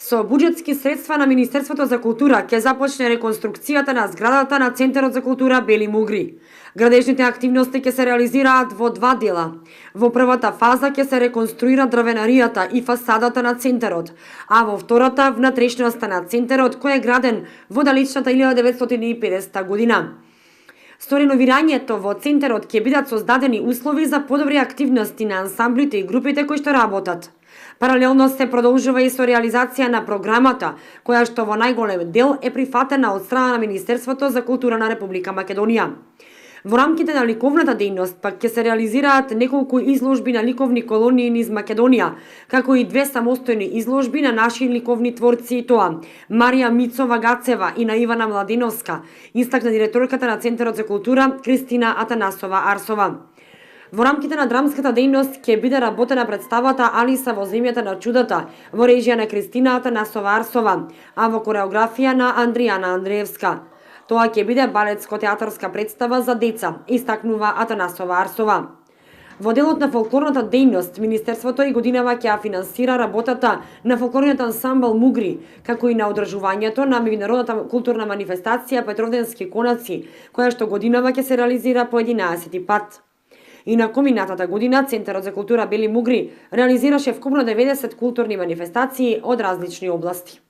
Со буџетски средства на Министерството за култура ќе започне реконструкцијата на зградата на Центарот за култура Бели Мугри. Градежните активности ќе се реализираат во два дела. Во првата фаза ќе се реконструира дрвенаријата и фасадата на центарот, а во втората внатрешноста на центарот кој е граден во далечната 1950 година. Со реновирањето во центарот ќе бидат создадени услови за подобри активности на ансамблите и групите кои што работат. Паралелно се продолжува и со реализација на програмата, која што во најголем дел е прифатена од страна на Министерството за култура на Република Македонија. Во рамките на ликовната дејност пак ќе се реализираат неколку изложби на ликовни колонии низ Македонија, како и две самостојни изложби на наши ликовни творци и тоа Марија Мицова Гацева и на Ивана Младеновска, истакна директорката на Центарот за култура Кристина Атанасова Арсова. Во рамките на драмската дејност ќе биде работена представата Алиса во земјата на чудата во режија на Кристина Атанасова Арсова, а во кореографија на Андријана Андреевска. Тоа ќе биде балетско-театарска представа за деца, истакнува Атанасова Арсова. Во делот на фолклорната дејност, Министерството и годинава ќе финансира работата на фолклорниот ансамбл Мугри, како и на одржувањето на меѓународната културна манифестација Петровденски конаци, која што годинава ќе се реализира по 11 пат. Инаку минатата година Центарот за култура Бели Мугри реализираше вкупно 90 културни манифестации од различни области.